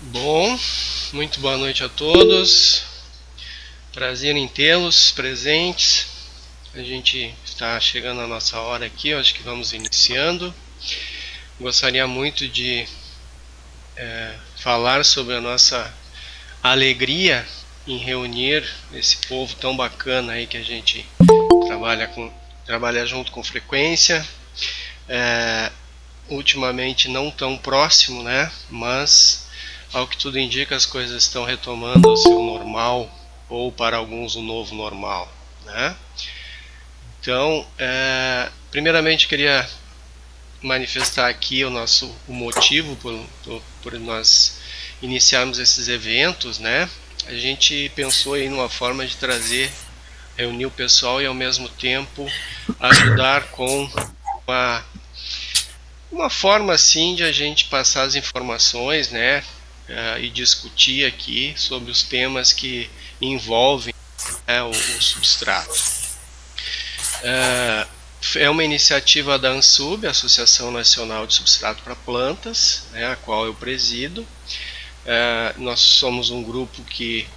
Bom, muito boa noite a todos. Prazer em tê-los presentes. A gente está chegando à nossa hora aqui, eu acho que vamos iniciando. Gostaria muito de falar sobre a nossa alegria em reunir esse povo tão bacana aí que a gente trabalha junto com frequência. Ultimamente não tão próximo, né? Mas ao que tudo indica, as coisas estão retomando ao seu normal, ou para alguns o novo normal, né? Então, primeiramente queria manifestar aqui o motivo por nós iniciarmos esses eventos, né? A gente pensou aí numa forma de reunir o pessoal e ao mesmo tempo ajudar com uma forma assim de a gente passar as informações, né? E discutir aqui sobre os temas que envolvem, né, o substrato. É uma iniciativa da ANSUB, Associação Nacional de Substrato para Plantas, né, a qual eu presido. Nós somos um grupo que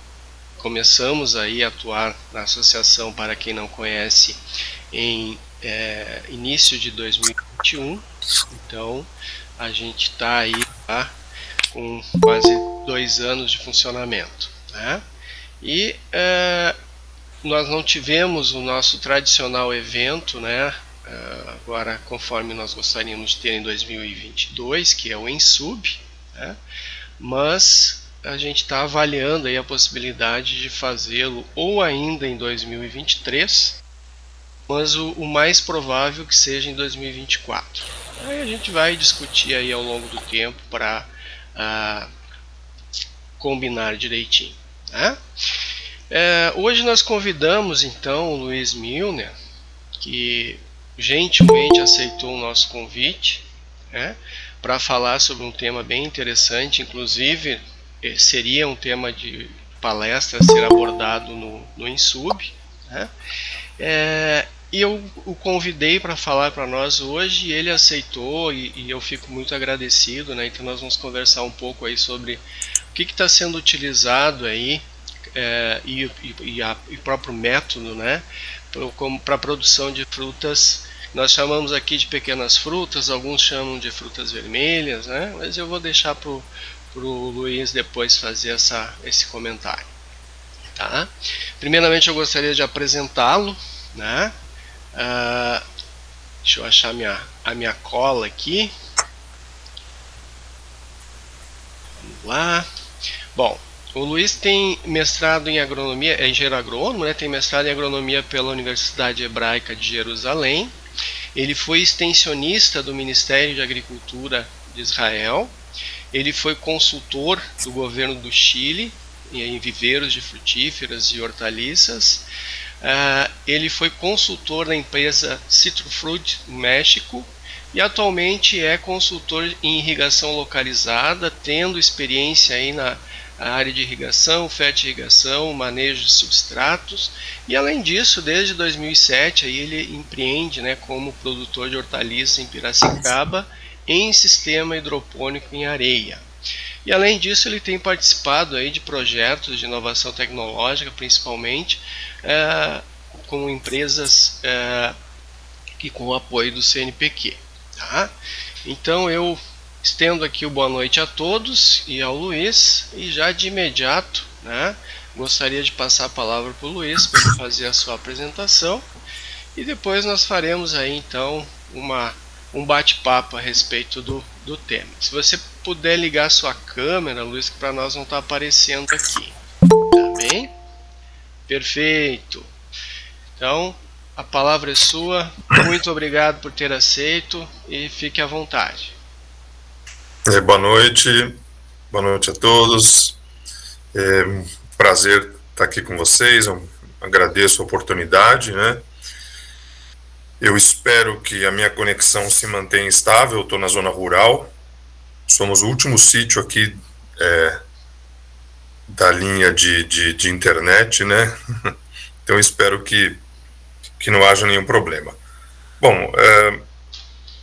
começamos aí a atuar na associação, para quem não conhece, em início de 2021. Então a gente está aí com quase 2 anos de funcionamento, né? E nós não tivemos o nosso tradicional evento, né? Agora, conforme nós gostaríamos de ter em 2022, que é o Ensub, né? Mas a gente está avaliando aí a possibilidade de fazê-lo ou ainda em 2023, mas o mais provável que seja em 2024. Aí a gente vai discutir aí ao longo do tempo para combinar direitinho, né? Hoje nós convidamos então o Luiz Milner, que gentilmente aceitou o nosso convite, né, para falar sobre um tema bem interessante. Inclusive seria um tema de palestra a ser abordado no Ensub, né? E eu o convidei para falar para nós hoje, e ele aceitou, e eu fico muito agradecido, né? Então nós vamos conversar um pouco aí sobre o que está sendo utilizado aí, e o próprio método, né, para a produção de frutas. Nós chamamos aqui de pequenas frutas, alguns chamam de frutas vermelhas, né? Mas eu vou deixar para o Luiz depois fazer esse comentário. Tá? Primeiramente eu gostaria de apresentá-lo, né? Deixa eu achar a minha cola aqui. Vamos lá. Bom, o Luiz tem mestrado em agronomia, é engenheiro agrônomo, né? Tem mestrado em agronomia pela Universidade Hebraica de Jerusalém. Ele foi extensionista do Ministério de Agricultura de Israel. Ele foi consultor do governo do Chile em viveiros de frutíferas e hortaliças. Ele foi consultor da empresa Citrufruit no México e atualmente é consultor em irrigação localizada, tendo experiência aí na área de irrigação, fertirrigação, manejo de substratos. E além disso, desde 2007 aí ele empreende, né, como produtor de hortaliças em Piracicaba em sistema hidropônico em areia. E além disso, ele tem participado aí de projetos de inovação tecnológica, principalmente com empresas que com o apoio do CNPq. Tá? Então eu estendo aqui o boa noite a todos e ao Luiz, e já de imediato, né, gostaria de passar a palavra para o Luiz para ele fazer a sua apresentação, e depois nós faremos aí então um bate-papo a respeito do tema. Se você puder ligar a sua câmera, Luiz, que para nós não está aparecendo aqui. Tá bem? Perfeito. Então, a palavra é sua. Muito obrigado por ter aceito e fique à vontade. Boa noite a todos. É um prazer estar aqui com vocês. Eu agradeço a oportunidade, né? Eu espero que a minha conexão se mantenha estável. Eu estou na zona rural. Somos o último sítio aqui da linha de internet, né? Então espero que não haja nenhum problema. Bom,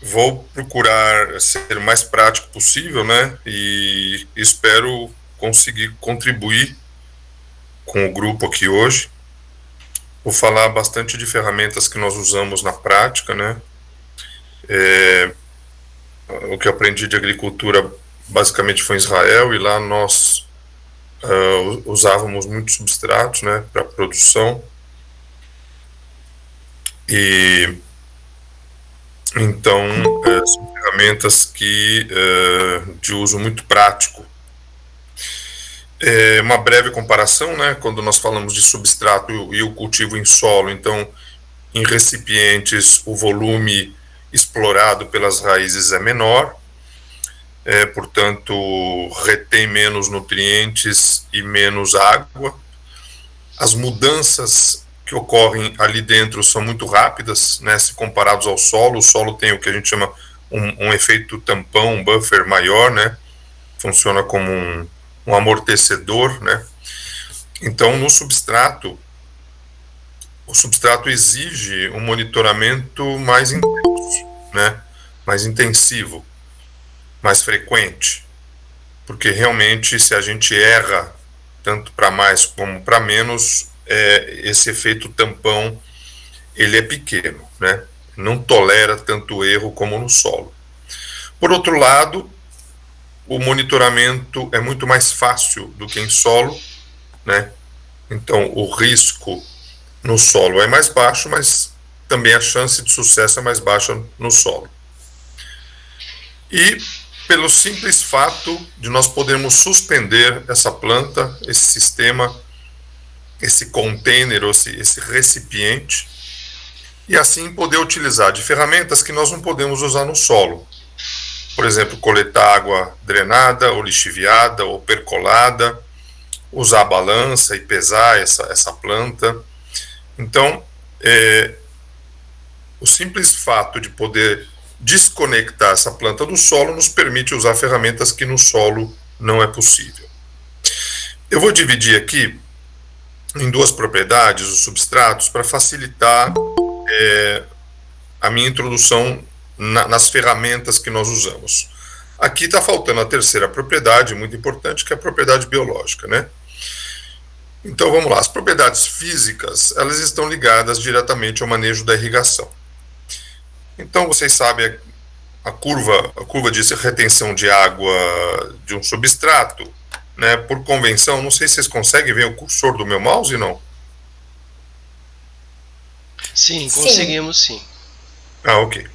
vou procurar ser o mais prático possível, né? E espero conseguir contribuir com o grupo aqui hoje. Vou falar bastante de ferramentas que nós usamos na prática, né? O que eu aprendi de agricultura basicamente foi em Israel, e lá nós usávamos muitos substratos, né, para produção. E então são ferramentas que de uso muito prático. Uma breve comparação, né, quando nós falamos de substrato e o cultivo em solo. Então, em recipientes, o volume explorado pelas raízes é menor, portanto, retém menos nutrientes e menos água. As mudanças que ocorrem ali dentro são muito rápidas, né, se comparados ao solo. O solo tem o que a gente chama um efeito tampão, um buffer maior, né, funciona como um amortecedor, né. Então, no substrato, o substrato exige um monitoramento mais intenso, né, mais intensivo, mais frequente, porque realmente, se a gente erra tanto para mais como para menos, esse efeito tampão ele é pequeno, né? Não tolera tanto erro como no solo. Por outro lado, o monitoramento é muito mais fácil do que em solo, né? Então, o risco no solo é mais baixo, mas também a chance de sucesso é mais baixa no solo. E pelo simples fato de nós podermos suspender essa planta, esse sistema, esse container, esse recipiente, e assim poder utilizar de ferramentas que nós não podemos usar no solo. Por exemplo, coletar água drenada, ou lixiviada, ou percolada, usar a balança e pesar essa planta. Então, o simples fato de poder desconectar essa planta do solo nos permite usar ferramentas que no solo não é possível. Eu vou dividir aqui em duas propriedades os substratos para facilitar a minha introdução nas ferramentas que nós usamos. Aqui está faltando a terceira propriedade, muito importante, que é a propriedade biológica, né? Então vamos lá, as propriedades físicas, elas estão ligadas diretamente ao manejo da irrigação. Então vocês sabem a curva de retenção de água de um substrato, né, por convenção. Não sei se vocês conseguem ver o cursor do meu mouse, não? Sim, conseguimos sim. Ah, ok.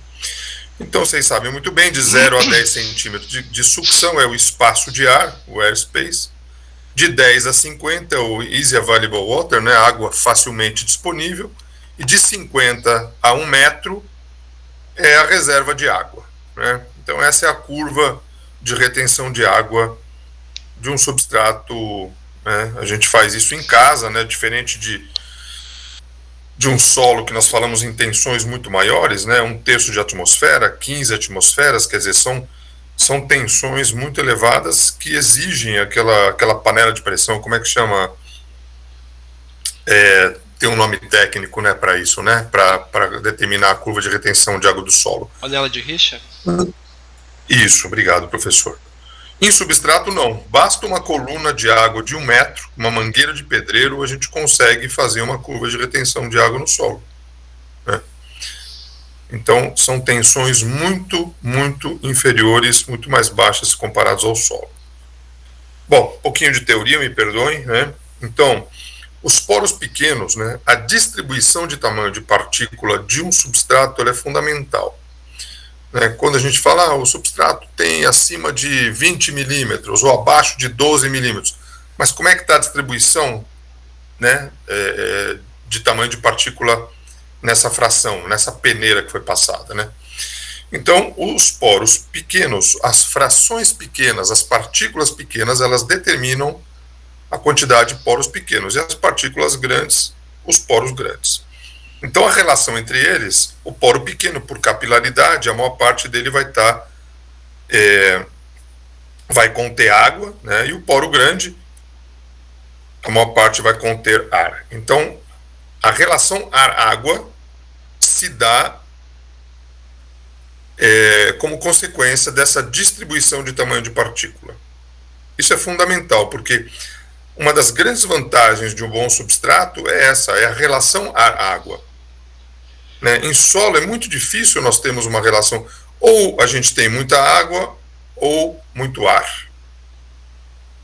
Então vocês sabem muito bem, de 0 a 10 centímetros de sucção é o espaço de ar, o airspace. De 10 a 50 é o easy available water, né, água facilmente disponível. E de 50 a 1 metro é a reserva de água, né? Então essa é a curva de retenção de água de um substrato, né? A gente faz isso em casa, né? Diferente de um solo que nós falamos em tensões muito maiores, né? 1/3 de atmosfera, 15 atmosferas, quer dizer, são tensões muito elevadas que exigem aquela panela de pressão, como é que chama? Tem um nome técnico, né, para isso, né, para determinar a curva de retenção de água do solo. Panela de Richter? Isso, obrigado, professor. Em substrato, não. Basta uma coluna de água de 1 metro, uma mangueira de pedreiro, a gente consegue fazer uma curva de retenção de água no solo, né? Então, são tensões muito, muito inferiores, muito mais baixas comparadas ao solo. Bom, um pouquinho de teoria, me perdoem, né? Então, os poros pequenos, né, a distribuição de tamanho de partícula de um substrato ela é fundamental. Né? Quando a gente fala, o substrato tem acima de 20 milímetros ou abaixo de 12 milímetros, mas como é que está a distribuição, né, de tamanho de partícula nessa fração, nessa peneira que foi passada, né? Então, os poros pequenos, as frações pequenas, as partículas pequenas, elas determinam a quantidade de poros pequenos, e as partículas grandes, os poros grandes. Então, a relação entre eles, o poro pequeno, por capilaridade, a maior parte dele vai conter água, né, e o poro grande, a maior parte vai conter ar. Então, a relação ar-água se dá como consequência dessa distribuição de tamanho de partícula. Isso é fundamental, porque uma das grandes vantagens de um bom substrato é essa, é a relação ar-água. Né? Em solo é muito difícil nós termos uma relação, ou a gente tem muita água, ou muito ar.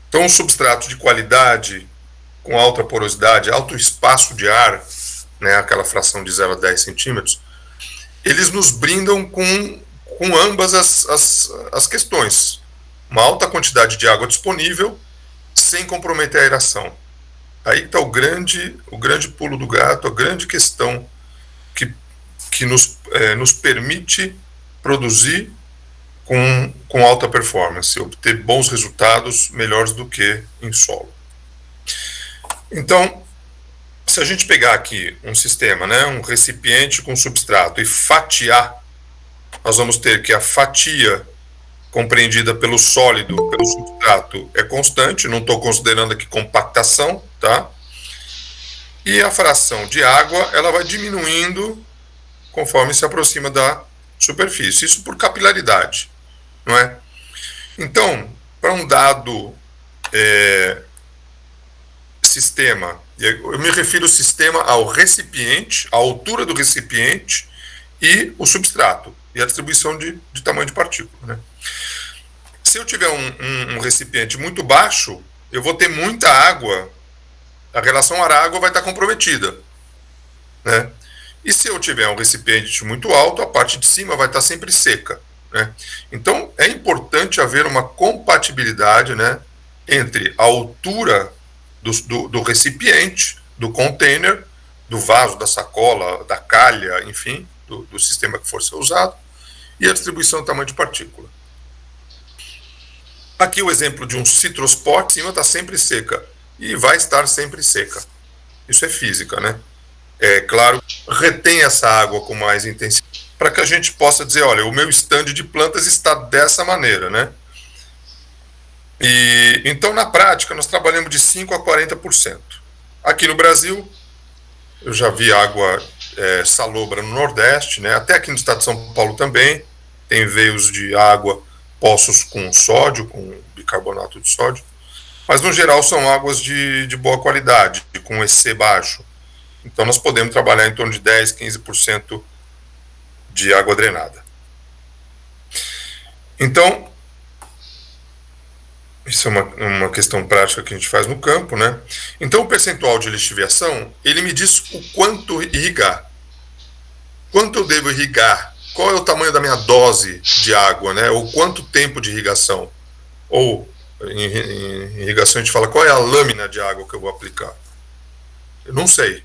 Então, um substrato de qualidade, com alta porosidade, alto espaço de ar, né, aquela fração de 0 a 10 centímetros, eles nos brindam com ambas as questões. Uma alta quantidade de água disponível, sem comprometer a aeração. Aí está o grande pulo do gato, a grande questão que nos permite produzir com alta performance, obter bons resultados melhores do que em solo. Então, se a gente pegar aqui um sistema, né, um recipiente com substrato e fatiar, nós vamos ter que a fatia compreendida pelo sólido, pelo substrato, é constante, não estou considerando aqui compactação, tá? E a fração de água, ela vai diminuindo conforme se aproxima da superfície, isso por capilaridade, não é? Então, para um dado sistema, eu me refiro ao sistema ao recipiente, a altura do recipiente e o substrato, e a distribuição de tamanho de partícula, né? Se eu tiver um recipiente muito baixo, eu vou ter muita água, a relação ar-água vai estar comprometida, né? E se eu tiver um recipiente muito alto, a parte de cima vai estar sempre seca, né? Então, é importante haver uma compatibilidade, né, entre a altura do recipiente, do container, do vaso, da sacola, da calha, enfim, do sistema que for ser usado, e a distribuição do tamanho de partícula. Aqui o exemplo de um citrus pot, cima está sempre seca, e vai estar sempre seca. Isso é física, né? É claro, retém essa água com mais intensidade, para que a gente possa dizer, olha, o meu stand de plantas está dessa maneira, né? E então, na prática, nós trabalhamos de 5% a 40%. Aqui no Brasil, eu já vi água salobra no Nordeste, né? Até aqui no estado de São Paulo também, tem veios de água, poços com sódio, com bicarbonato de sódio, mas no geral são águas de boa qualidade, com EC baixo. Então nós podemos trabalhar em torno de 10, 15% de água drenada. Então, isso é uma questão prática que a gente faz no campo, né? Então o percentual de lixiviação, ele me diz o quanto irrigar. Quanto eu devo irrigar? Qual é o tamanho da minha dose de água, né? Ou quanto tempo de irrigação? Ou, em irrigação a gente fala, qual é a lâmina de água que eu vou aplicar? Eu não sei.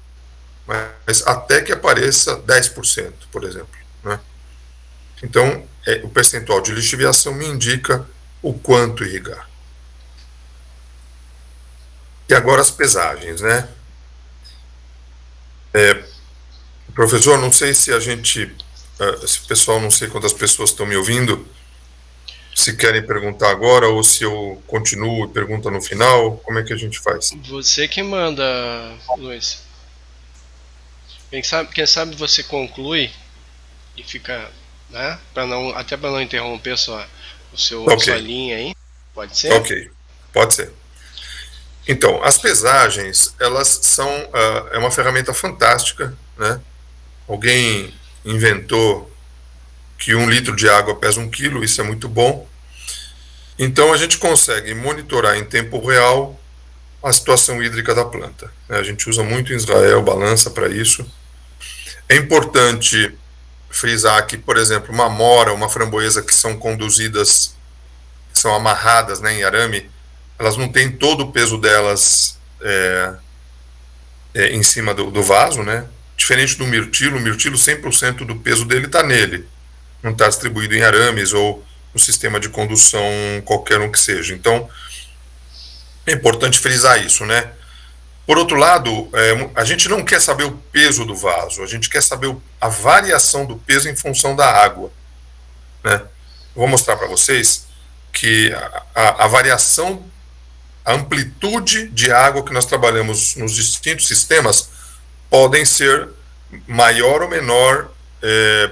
Mas até que apareça 10%, por exemplo, né? Então, o percentual de lixiviação me indica o quanto irrigar. E agora as pesagens, né? Professor, não sei se se o pessoal, não sei quantas pessoas estão me ouvindo, se querem perguntar agora ou se eu continuo e pergunta no final, como é que a gente faz? Você que manda, Luiz. Quem sabe você conclui e fica, né? Até para não interromper sua linha aí. Pode ser? Ok, pode ser. Então, as pesagens, elas são é uma ferramenta fantástica, né? Alguém inventou que 1 litro de água pesa 1 quilo, isso é muito bom. Então a gente consegue monitorar em tempo real a situação hídrica da planta. A gente usa muito em Israel balança para isso. É importante frisar que, por exemplo, uma amora, uma framboesa que são conduzidas, que são amarradas, né, em arame, elas não têm todo o peso delas em cima do vaso, né? Diferente do mirtilo, o mirtilo 100% do peso dele está nele, não está distribuído em arames ou no sistema de condução qualquer um que seja. Então, é importante frisar isso, né? Por outro lado, a gente não quer saber o peso do vaso, a gente quer saber a variação do peso em função da água, né? Vou mostrar para vocês que a variação, a amplitude de água que nós trabalhamos nos distintos sistemas podem ser maior ou menor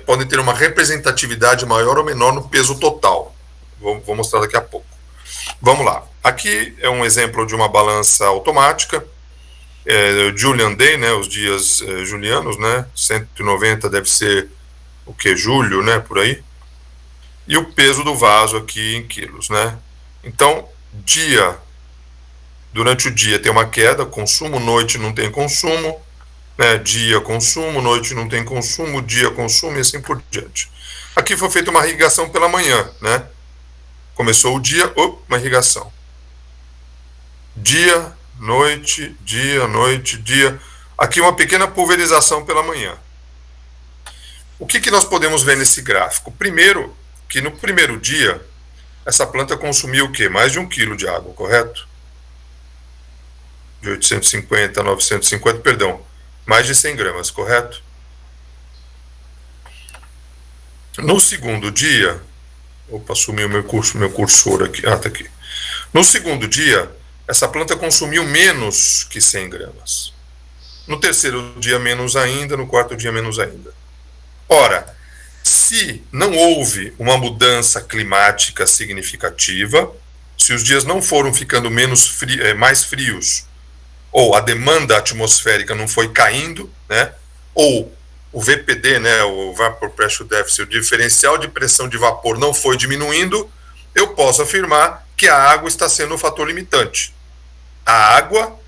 podem ter uma representatividade maior ou menor no peso total. Vou mostrar daqui a pouco. Vamos lá. Aqui é um exemplo de uma balança automática, Julian Day, né, os dias julianos, né, 190 deve ser o que? Julho, né, por aí. E o peso do vaso aqui em quilos, né. Então, durante o dia tem uma queda, consumo, noite não tem consumo, né, dia consumo, noite não tem consumo, dia consumo e assim por diante. Aqui foi feita uma irrigação pela manhã, né, começou o dia, uma irrigação. Dia, noite, dia. Aqui uma pequena pulverização pela manhã. O que nós podemos ver nesse gráfico? Primeiro, que no primeiro dia, essa planta consumiu o quê? Mais de 1 quilo de água, correto? De 850 a 950, perdão, mais de 100 gramas, correto? No segundo dia, sumiu meu cursor aqui, tá aqui. No segundo dia, essa planta consumiu menos que 100 gramas. No terceiro dia, menos ainda. No quarto dia, menos ainda. Ora, se não houve uma mudança climática significativa, se os dias não foram ficando mais frios, ou a demanda atmosférica não foi caindo, né, ou o VPD, né, o Vapor Pressure Deficit, o diferencial de pressão de vapor não foi diminuindo, eu posso afirmar que a água está sendo um fator limitante. A água,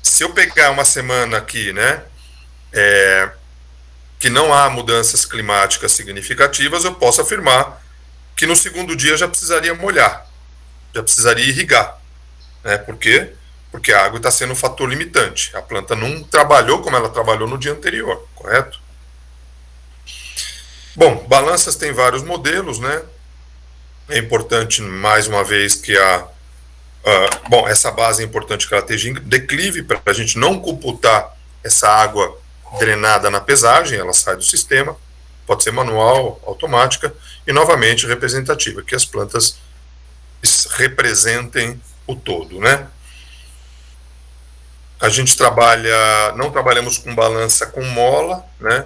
se eu pegar uma semana aqui, né, que não há mudanças climáticas significativas, eu posso afirmar que no segundo dia já precisaria molhar, já precisaria irrigar. Né? Por quê? Porque a água está sendo um fator limitante. A planta não trabalhou como ela trabalhou no dia anterior, correto? Bom, balanças tem vários modelos, né? É importante, mais uma vez, que essa base é importante que ela esteja em declive para a gente não computar essa água drenada na pesagem, ela sai do sistema, pode ser manual, automática, e novamente representativa, que as plantas representem o todo, né? A gente não trabalhamos com balança com mola, né?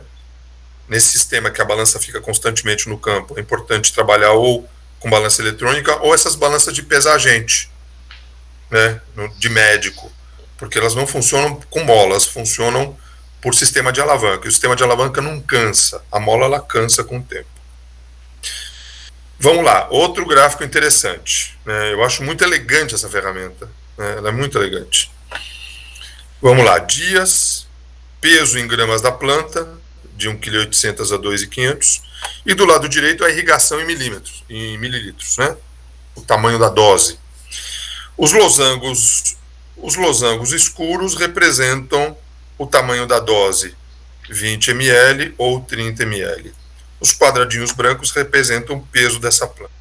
Nesse sistema que a balança fica constantemente no campo, é importante trabalhar ou com balança eletrônica ou essas balanças de pesagente, né? De médico, porque elas não funcionam com molas, funcionam por sistema de alavanca. E o sistema de alavanca não cansa, a mola ela cansa com o tempo. Vamos lá, outro gráfico interessante. Né? Eu acho muito elegante essa ferramenta, né? Ela é muito elegante. Vamos lá, dias, peso em gramas da planta, de 1,8 kg a 2,500 kg, e do lado direito a irrigação em mililitros, né? O tamanho da dose. Os losangos escuros representam o tamanho da dose, 20 ml ou 30 ml. Os quadradinhos brancos representam o peso dessa planta.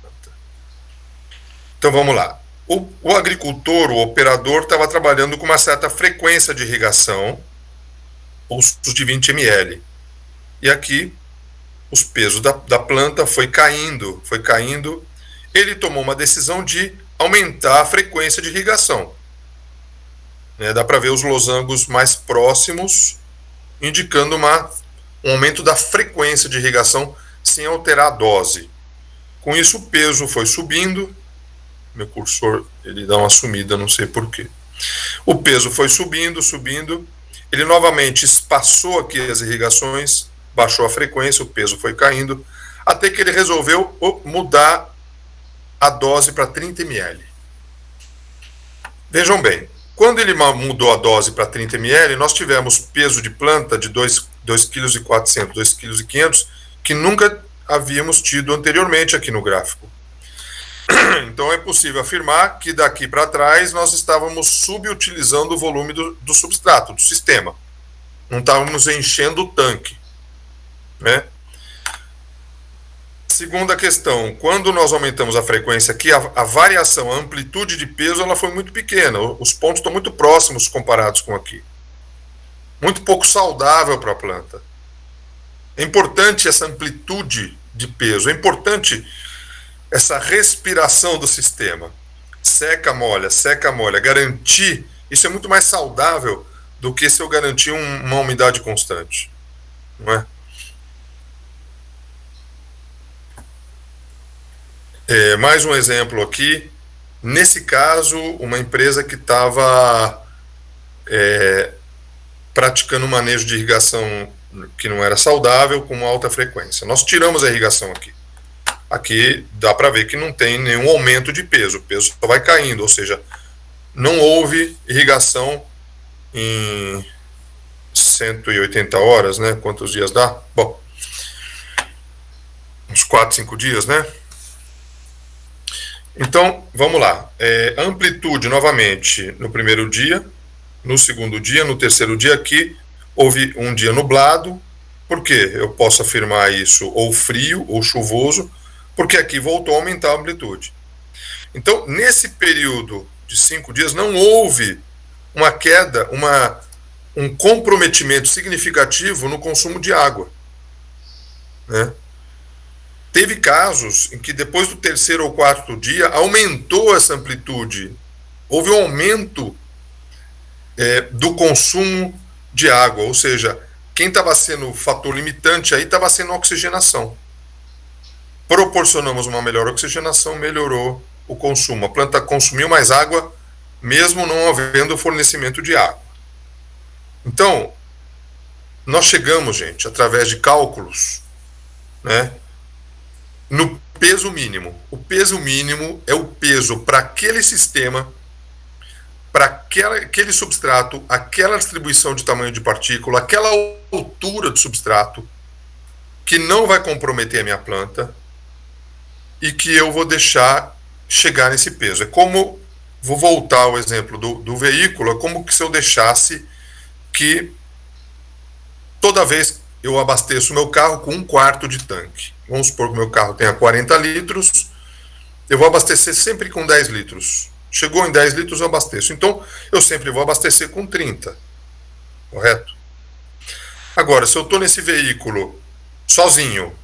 Então vamos lá. O agricultor, o operador, estava trabalhando com uma certa frequência de irrigação, pulsos de 20 ml. E aqui, os pesos da planta foi caindo. Ele tomou uma decisão de aumentar a frequência de irrigação. Dá para ver os losangos mais próximos, indicando um aumento da frequência de irrigação sem alterar a dose. Com isso, o peso foi subindo. Meu cursor ele dá uma sumida, não sei porquê. O peso foi subindo. Ele novamente espaçou aqui as irrigações, baixou a frequência, o peso foi caindo, até que ele resolveu mudar a dose para 30 ml. Vejam bem, quando ele mudou a dose para 30 ml, nós tivemos peso de planta de 2,4 kg, 2,5 kg, que nunca havíamos tido anteriormente aqui no gráfico. Então é possível afirmar que daqui para trás nós estávamos subutilizando o volume do substrato, do sistema. Não estávamos enchendo o tanque. Né? Segunda questão, quando nós aumentamos a frequência aqui, a variação, a amplitude de peso, ela foi muito pequena. Os pontos estão muito próximos comparados com aqui. Muito pouco saudável para a planta. É importante essa amplitude de peso, é importante essa respiração do sistema. Seca, molha, garantir, isso é muito mais saudável do que se eu garantir uma umidade constante. Não é? Mais um exemplo aqui. Nesse caso, uma empresa que estava praticando um manejo de irrigação que não era saudável, com alta frequência. Nós tiramos a irrigação aqui. Aqui dá para ver que não tem nenhum aumento de peso, o peso só vai caindo, ou seja, não houve irrigação em 180 horas, né? Quantos dias dá? Bom, uns 4, 5 dias, né? Então, vamos lá. Amplitude, novamente, no primeiro dia, no segundo dia, no terceiro dia aqui, houve um dia nublado. Por quê? Eu posso afirmar isso ou frio ou chuvoso, porque aqui voltou a aumentar a amplitude. Então, nesse período de 5 dias, não houve uma queda, um comprometimento significativo no consumo de água, né? Teve casos em que depois do terceiro ou quarto dia aumentou essa amplitude, houve um aumento do consumo de água, ou seja, quem estava sendo o fator limitante aí estava sendo a oxigenação. Proporcionamos uma melhor oxigenação, melhorou o consumo. A planta consumiu mais água, mesmo não havendo fornecimento de água. Então, nós chegamos, gente, através de cálculos, né, no peso mínimo. O peso mínimo é o peso para aquele sistema, para aquele substrato, aquela distribuição de tamanho de partícula, aquela altura do substrato, que não vai comprometer a minha planta e que eu vou deixar chegar nesse peso. É como, vou voltar ao exemplo do veículo, é como que se eu deixasse que toda vez eu abasteço o meu carro com 1/4 de tanque. Vamos supor que o meu carro tenha 40 litros, eu vou abastecer sempre com 10 litros. Chegou em 10 litros, eu abasteço. Então, eu sempre vou abastecer com 30. Correto? Agora, se eu estou nesse veículo sozinho,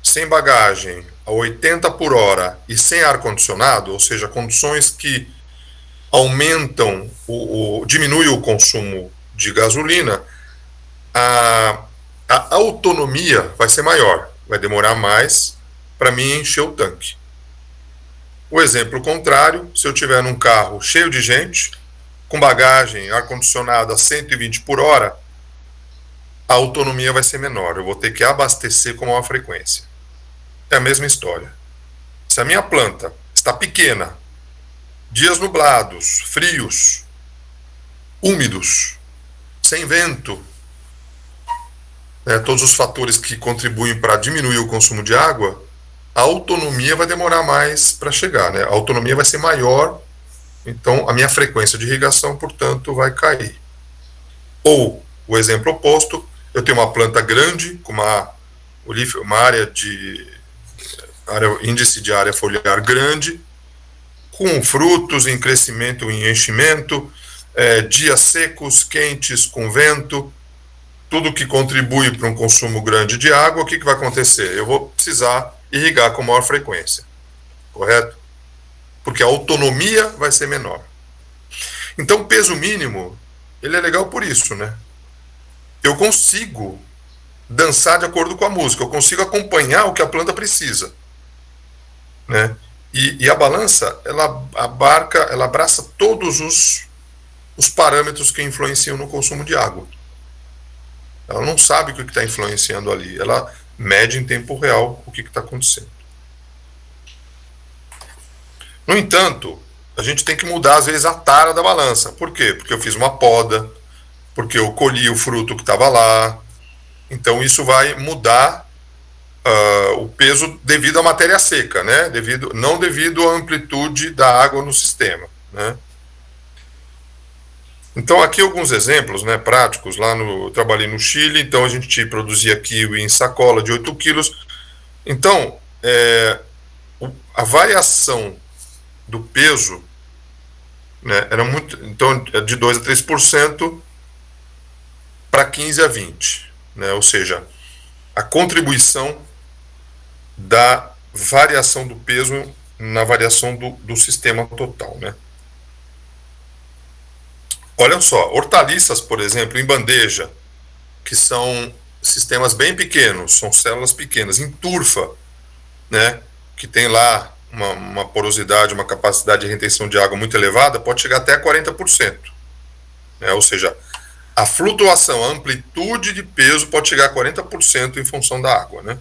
sem bagagem, a 80 por hora e sem ar-condicionado, ou seja, condições que aumentam, diminuem o consumo de gasolina, a autonomia vai ser maior, vai demorar mais para mim encher o tanque. O exemplo contrário, se eu tiver num carro cheio de gente, com bagagem, ar-condicionado a 120 por hora, a autonomia vai ser menor, eu vou ter que abastecer com maior frequência. É a mesma história. Se a minha planta está pequena, dias nublados, frios, úmidos, sem vento, todos os fatores que contribuem para diminuir o consumo de água, a autonomia vai demorar mais para chegar, né? A autonomia vai ser maior, então a minha frequência de irrigação, portanto, vai cair. Ou, o exemplo oposto, eu tenho uma planta grande, com índice de área foliar grande, com frutos em crescimento e enchimento, dias secos, quentes, com vento, tudo que contribui para um consumo grande de água. O que vai acontecer? Eu vou precisar irrigar com maior frequência, correto? Porque a autonomia vai ser menor. Então, o peso mínimo, ele é legal por isso, né? Eu consigo dançar de acordo com a música, eu consigo acompanhar o que a planta precisa, né? E a balança, ela abraça todos os parâmetros que influenciam no consumo de água. Ela não sabe o que está influenciando ali, ela mede em tempo real o que está acontecendo. No entanto, a gente tem que mudar às vezes a tara da balança. Por quê? Porque eu fiz uma poda, porque eu colhi o fruto que estava lá. Então isso vai mudar o peso devido à matéria seca, né? Não devido à amplitude da água no sistema, né? Então aqui alguns exemplos, né, práticos. Eu trabalhei no Chile, então a gente produzia kiwi em sacola de 8 quilos. Então a variação do peso, né, era então de 2 a 3% para 15 a 20%, né? Ou seja, a contribuição da variação do peso na variação do sistema total, né? Olha só, hortaliças, por exemplo, em bandeja, que são sistemas bem pequenos, são células pequenas, em turfa, né, que tem lá uma porosidade, uma capacidade de retenção de água muito elevada, pode chegar até 40%. Né? Ou seja, a flutuação, a amplitude de peso pode chegar a 40% em função da água. Né?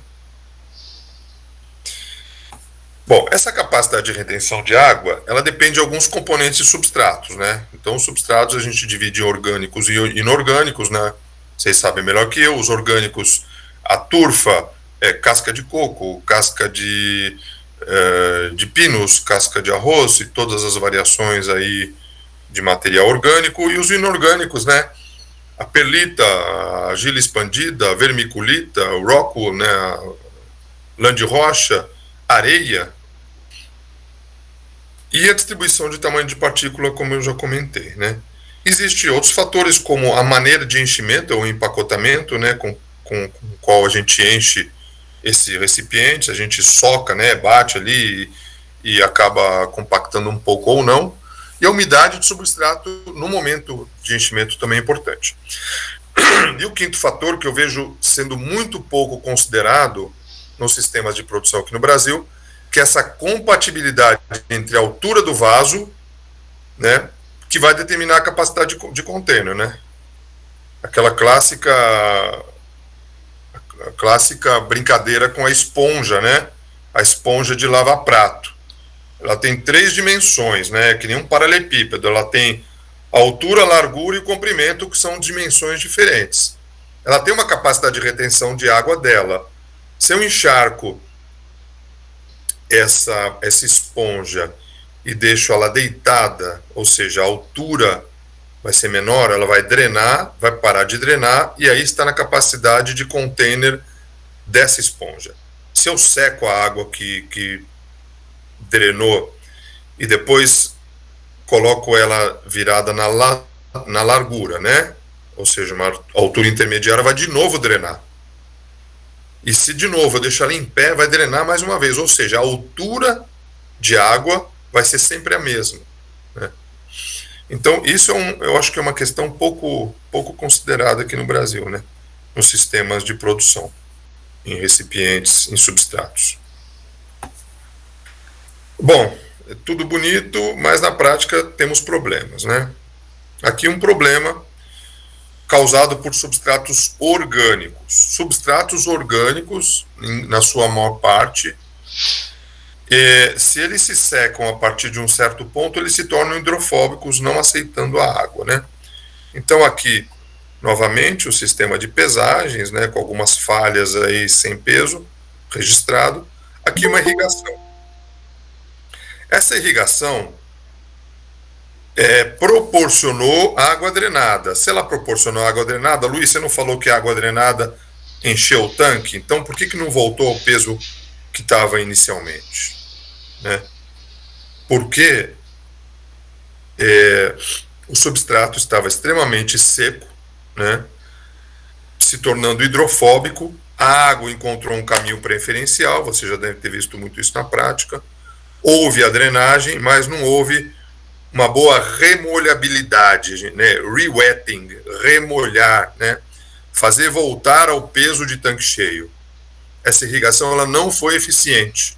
Bom, essa capacidade de retenção de água, ela depende de alguns componentes de substratos, né? Então, os substratos a gente divide em orgânicos e inorgânicos, né? Vocês sabem melhor que eu, os orgânicos, a turfa, casca de coco, casca de pinos, casca de arroz e todas as variações aí de material orgânico, e os inorgânicos, né? A perlita, a argila expandida, a vermiculita, o róculo, né? A lã de rocha, areia, e a distribuição de tamanho de partícula, como eu já comentei, né? Existem outros fatores, como a maneira de enchimento ou empacotamento, né, com o qual a gente enche esse recipiente, a gente soca, né, bate ali e acaba compactando um pouco ou não. E a umidade do substrato no momento de enchimento também é importante. E o quinto fator, que eu vejo sendo muito pouco considerado nos sistemas de produção aqui no Brasil, que é essa compatibilidade entre a altura do vaso, né, que vai determinar a capacidade de container, né? Aquela clássica brincadeira com a esponja, né? A esponja de lavar prato. Ela tem 3 dimensões, né? Que nem um paralelepípedo. Ela tem a altura, a largura e o comprimento, que são dimensões diferentes. Ela tem uma capacidade de retenção de água dela. Se eu encharco essa esponja e deixo ela deitada, ou seja, a altura vai ser menor, ela vai drenar, vai parar de drenar, e aí está na capacidade de container dessa esponja. Se eu seco a água que drenou e depois coloco ela virada na largura, né? Ou seja, uma altura intermediária, vai de novo drenar. E se de novo eu deixar ela em pé, vai drenar mais uma vez. Ou seja, a altura de água vai ser sempre a mesma. Né? Então, isso eu acho que é uma questão pouco considerada aqui no Brasil, né? Nos sistemas de produção, em recipientes, em substratos. Bom, é tudo bonito, mas na prática temos problemas, né? Aqui um problema causado por substratos orgânicos. Substratos orgânicos, na sua maior parte, se eles se secam a partir de um certo ponto, eles se tornam hidrofóbicos, não aceitando a água, né? Então aqui, novamente, o sistema de pesagens, né, com algumas falhas aí sem peso registrado. Aqui uma irrigação. Essa irrigação proporcionou água drenada. Se ela proporcionou água drenada, Luiz, você não falou que a água drenada encheu o tanque? Então por que não voltou ao peso que estava inicialmente? Né? Porque o substrato estava extremamente seco, né? Se tornando hidrofóbico, a água encontrou um caminho preferencial, você já deve ter visto muito isso na prática, houve a drenagem, mas não houve uma boa remolhabilidade, né? Rewetting, remolhar, né? Fazer voltar ao peso de tanque cheio. Essa irrigação ela não foi eficiente.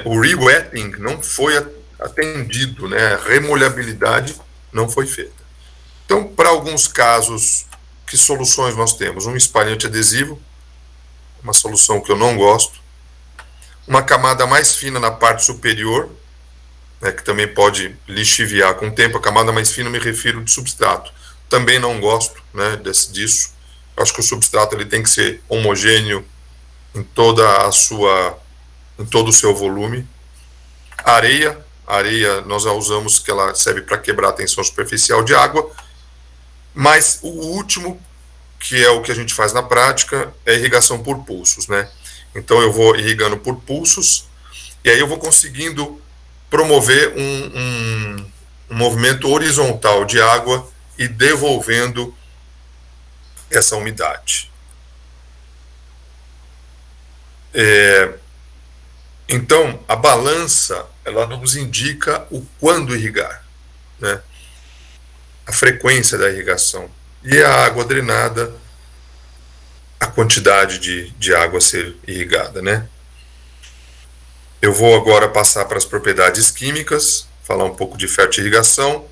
O rewetting não foi atendido, né? A remolhabilidade não foi feita. Então, para alguns casos, que soluções nós temos? Um espalhante adesivo, uma solução que eu não gosto, uma camada mais fina na parte superior, né, que também pode lixiviar com o tempo. A camada mais fina me refiro de substrato. Também não gosto, né, disso. Eu acho que o substrato ele tem que ser homogêneo em todo o seu volume. Areia nós a usamos que ela serve para quebrar a tensão superficial de água. Mas o último, que é o que a gente faz na prática, é irrigação por pulsos, né? Então eu vou irrigando por pulsos e aí eu vou conseguindo promover um movimento horizontal de água e devolvendo essa umidade. Então, a balança, ela nos indica o quando irrigar, né? A frequência da irrigação. E a água drenada, a quantidade de água a ser irrigada, né? Eu vou agora passar para as propriedades químicas, falar um pouco de fertirrigação,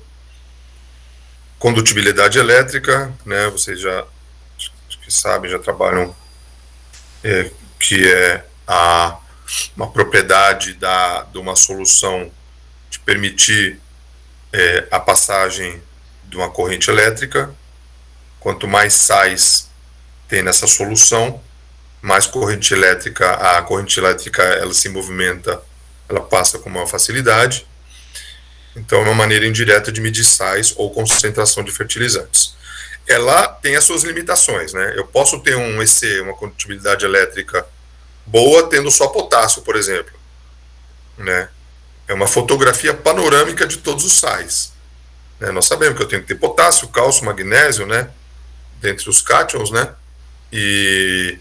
condutibilidade elétrica, né? Vocês já sabem, já trabalham, que é uma propriedade de uma solução de permitir a passagem de uma corrente elétrica. Quanto mais sais tem nessa solução, mais corrente elétrica, a corrente elétrica ela se movimenta, ela passa com maior facilidade. Então é uma maneira indireta de medir sais ou concentração de fertilizantes. Ela tem as suas limitações, né? Eu posso ter um EC, uma condutibilidade elétrica boa, tendo só potássio, por exemplo, né? É uma fotografia panorâmica de todos os sais, né? Nós sabemos que eu tenho que ter potássio, cálcio, magnésio, né? Dentre os cátions, né? E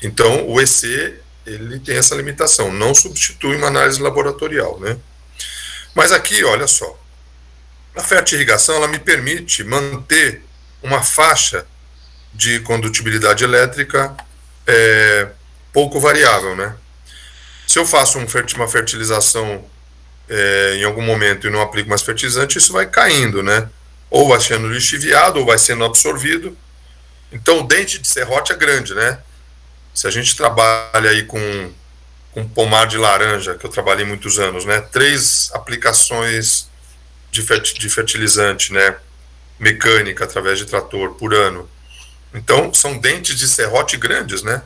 então o EC ele tem essa limitação, não substitui uma análise laboratorial, né? Mas aqui, olha só, a fertirrigação ela me permite manter uma faixa de condutibilidade elétrica pouco variável, né? Se eu faço uma fertilização em algum momento e não aplico mais fertilizante, isso vai caindo, né? Ou vai sendo lixiviado, ou vai sendo absorvido. Então o dente de serrote é grande, né? Se a gente trabalha aí com pomar de laranja, que eu trabalhei muitos anos, né? 3 aplicações de fertilizante, né? Mecânica, através de trator, por ano. Então, são dentes de serrote grandes, né?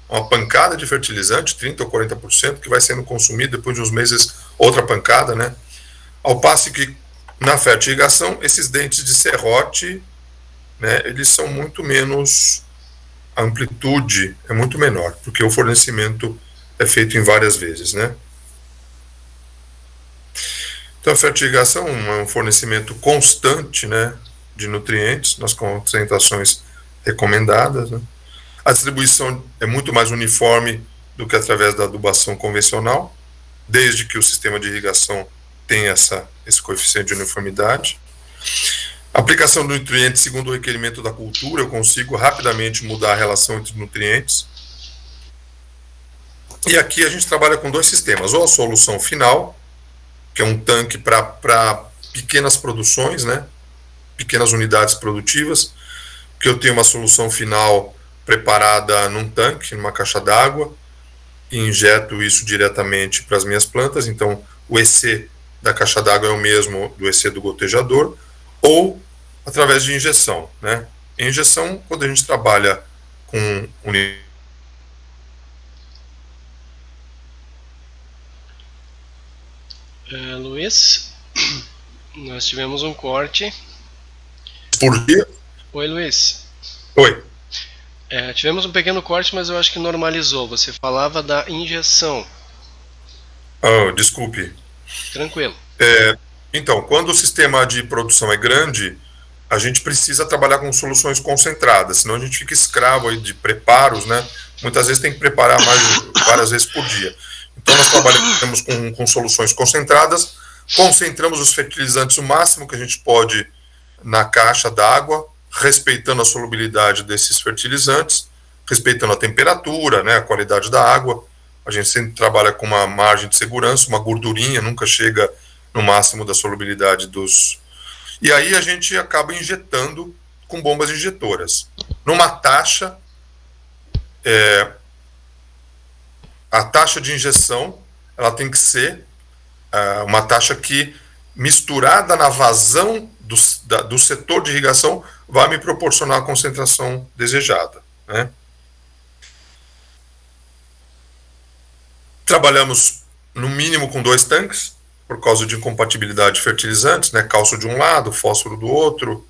Uma pancada de fertilizante, 30% ou 40%, que vai sendo consumido depois de uns meses, outra pancada, né? Ao passo que, na fertirrigação, esses dentes de serrote, né, eles são muito menos, a amplitude é muito menor, porque o fornecimento é feito em várias vezes, né? Então, a fertirrigação é um fornecimento constante, né, de nutrientes, nas concentrações recomendadas, né? A distribuição é muito mais uniforme do que através da adubação convencional, desde que o sistema de irrigação tenha esse coeficiente de uniformidade. A aplicação do nutriente segundo o requerimento da cultura, eu consigo rapidamente mudar a relação entre nutrientes. E aqui a gente trabalha com 2 sistemas, ou a solução final, que é um tanque para pequenas produções, né? Pequenas unidades produtivas, que eu tenho uma solução final preparada num tanque, numa caixa d'água, e injeto isso diretamente para as minhas plantas. Então, o EC da caixa d'água é o mesmo do EC do gotejador, ou através de injeção, né? Em injeção, quando a gente trabalha com Luiz, nós tivemos um corte. por dia. Oi, Luiz. Oi. Tivemos um pequeno corte, mas eu acho que normalizou. Você falava da injeção. Desculpe. Tranquilo. Então, quando o sistema de produção é grande, a gente precisa trabalhar com soluções concentradas, senão a gente fica escravo aí de preparos, né? Muitas vezes tem que preparar várias vezes por dia. Então, nós trabalhamos com soluções concentradas, concentramos os fertilizantes o máximo que a gente pode na caixa d'água, respeitando a solubilidade desses fertilizantes, respeitando a temperatura, né, a qualidade da água. A gente sempre trabalha com uma margem de segurança, uma gordurinha, nunca chega no máximo da solubilidade dos... E aí a gente acaba injetando com bombas injetoras. Numa taxa, a taxa de injeção, ela tem que ser uma taxa que, misturada na vazão do setor de irrigação, vai me proporcionar a concentração desejada, né? Trabalhamos no mínimo com 2 tanques, por causa de incompatibilidade de fertilizantes, né? Cálcio de um lado, fósforo do outro,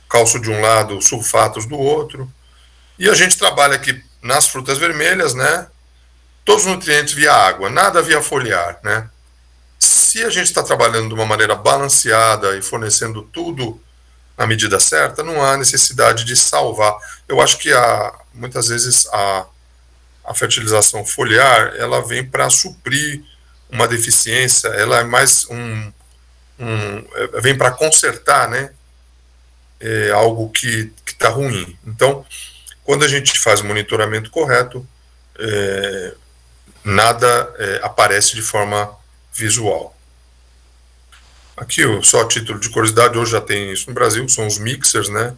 cálcio de um lado, sulfatos do outro. E a gente trabalha aqui nas frutas vermelhas, né? Todos os nutrientes via água, nada via foliar, né? Se a gente está trabalhando de uma maneira balanceada e fornecendo tudo na medida certa, não há necessidade de salvar. Eu acho que muitas vezes a fertilização foliar, ela vem para suprir uma deficiência, ela é mais vem para consertar, né? Algo que está ruim. Então, quando a gente faz o monitoramento correto, nada aparece de forma visual. Aqui, só a título de curiosidade, hoje já tem isso no Brasil, são os mixers, né,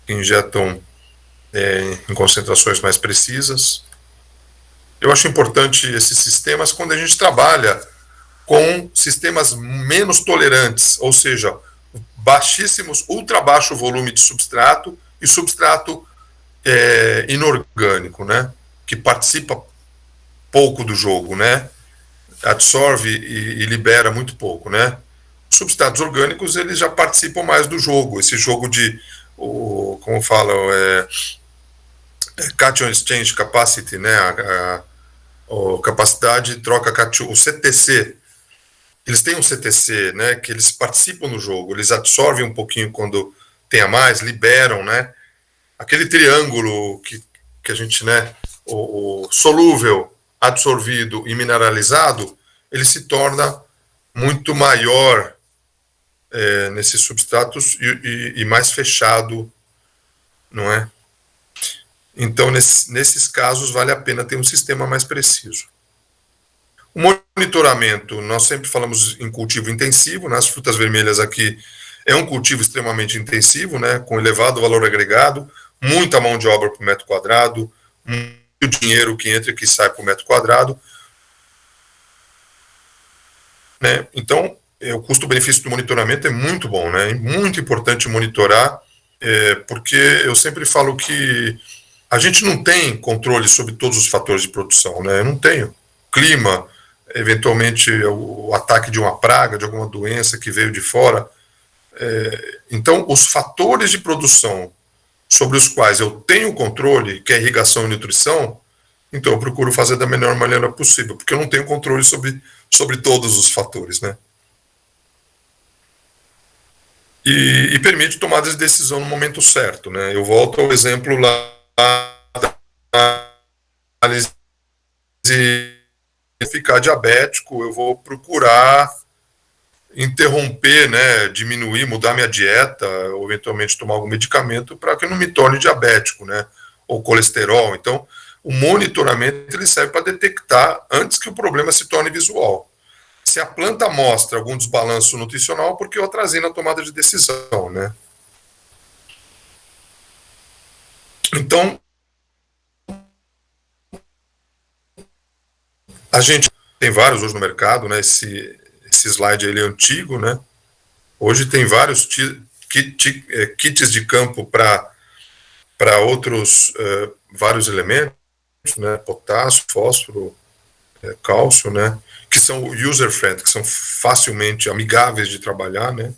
que injetam em concentrações mais precisas. Eu acho importante esses sistemas quando a gente trabalha com sistemas menos tolerantes, ou seja, baixíssimos, ultra baixo volume de substrato e substrato inorgânico, né, que participa pouco do jogo, né, absorve e libera muito pouco, né. Os substratos orgânicos, eles já participam mais do jogo, esse jogo de, como falam, Cation Exchange Capacity, né, a capacidade de troca, o CTC, eles têm um CTC, né, que eles participam no jogo, eles absorvem um pouquinho quando tem a mais, liberam, né, aquele triângulo que a gente, né, o solúvel, absorvido e mineralizado, ele se torna muito maior nesses substratos e mais fechado, não é? Então, nesses casos, vale a pena ter um sistema mais preciso. O monitoramento, nós sempre falamos em cultivo intensivo, né? As frutas vermelhas aqui é um cultivo extremamente intensivo, né? Com elevado valor agregado, muita mão de obra por metro quadrado, muito dinheiro que entra e que sai por metro quadrado, né? Então, o custo-benefício do monitoramento é muito bom, né? É muito importante monitorar, porque eu sempre falo que a gente não tem controle sobre todos os fatores de produção, né? Eu não tenho. Clima, eventualmente o ataque de uma praga, de alguma doença que veio de fora. Então, os fatores de produção sobre os quais eu tenho controle, que é irrigação e nutrição, então eu procuro fazer da melhor maneira possível, porque eu não tenho controle sobre todos os fatores, né? E permite tomadas de decisão no momento certo, né? Eu volto ao exemplo lá da análise de ficar diabético, eu vou procurar interromper, né, diminuir, mudar minha dieta, ou eventualmente tomar algum medicamento para que eu não me torne diabético, né, ou colesterol. Então, o monitoramento ele serve para detectar antes que o problema se torne visual. Se a planta mostra algum desbalanço nutricional, porque eu atrasei na tomada de decisão, né. Então, a gente tem vários hoje no mercado, né, esse slide ele é antigo, né, hoje tem vários kits de campo para outros vários elementos, né, potássio, fósforo, cálcio, né, que são user-friendly, que são facilmente amigáveis de trabalhar, né.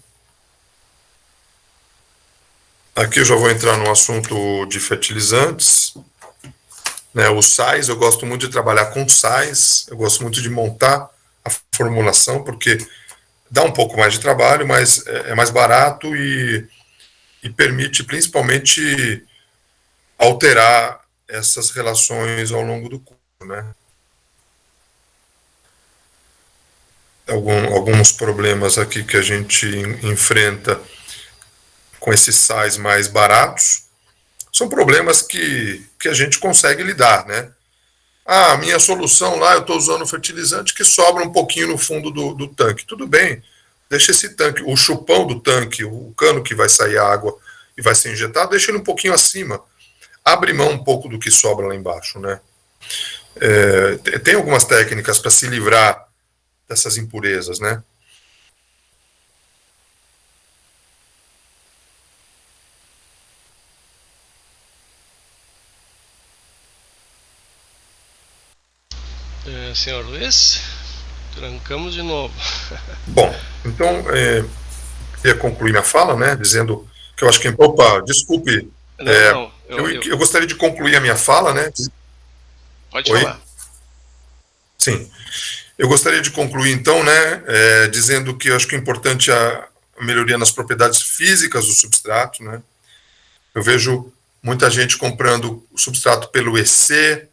Aqui eu já vou entrar no assunto de fertilizantes, né, os sais, eu gosto muito de trabalhar com sais, eu gosto muito de montar a formulação, porque dá um pouco mais de trabalho, mas é mais barato e permite principalmente alterar essas relações ao longo do curso, né. Alguns problemas aqui que a gente enfrenta com esses sais mais baratos são problemas que a gente consegue lidar, né. A minha solução lá, eu estou usando fertilizante que sobra um pouquinho no fundo do tanque. Tudo bem, deixa esse tanque, o chupão do tanque, o cano que vai sair a água e vai ser injetado, deixa ele um pouquinho acima. Abre mão um pouco do que sobra lá embaixo, né? Tem algumas técnicas para se livrar dessas impurezas, né? Senhor Luiz, trancamos de novo. Bom, então, queria concluir minha fala, né, dizendo que eu acho que... Opa, desculpe. Não, eu gostaria de concluir a minha fala, né? Pode falar. Sim. Eu gostaria de concluir, então, né, dizendo que eu acho que é importante a melhoria nas propriedades físicas do substrato, né? Eu vejo muita gente comprando o substrato pelo EC,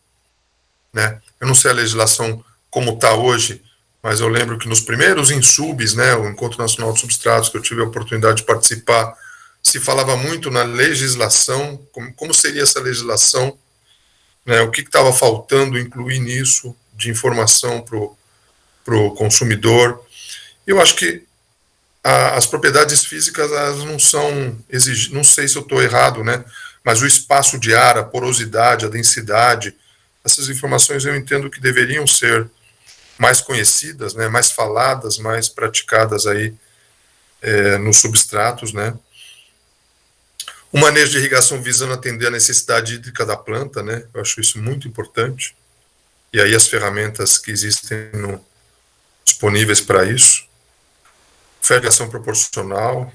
né? Eu não sei a legislação como está hoje, mas eu lembro que nos primeiros insubs, né, o Encontro Nacional de Substratos, que eu tive a oportunidade de participar, se falava muito na legislação, como seria essa legislação, né, o que estava faltando incluir nisso de informação para o consumidor. Eu acho que as propriedades físicas, elas não são exigidas, não sei se eu estou errado, né, mas o espaço de ar, a porosidade, a densidade, essas informações eu entendo que deveriam ser mais conhecidas, né, mais faladas, mais praticadas aí nos substratos, né. O manejo de irrigação visando atender a necessidade hídrica da planta, né, eu acho isso muito importante. E aí as ferramentas que existem disponíveis para isso. Fertilização proporcional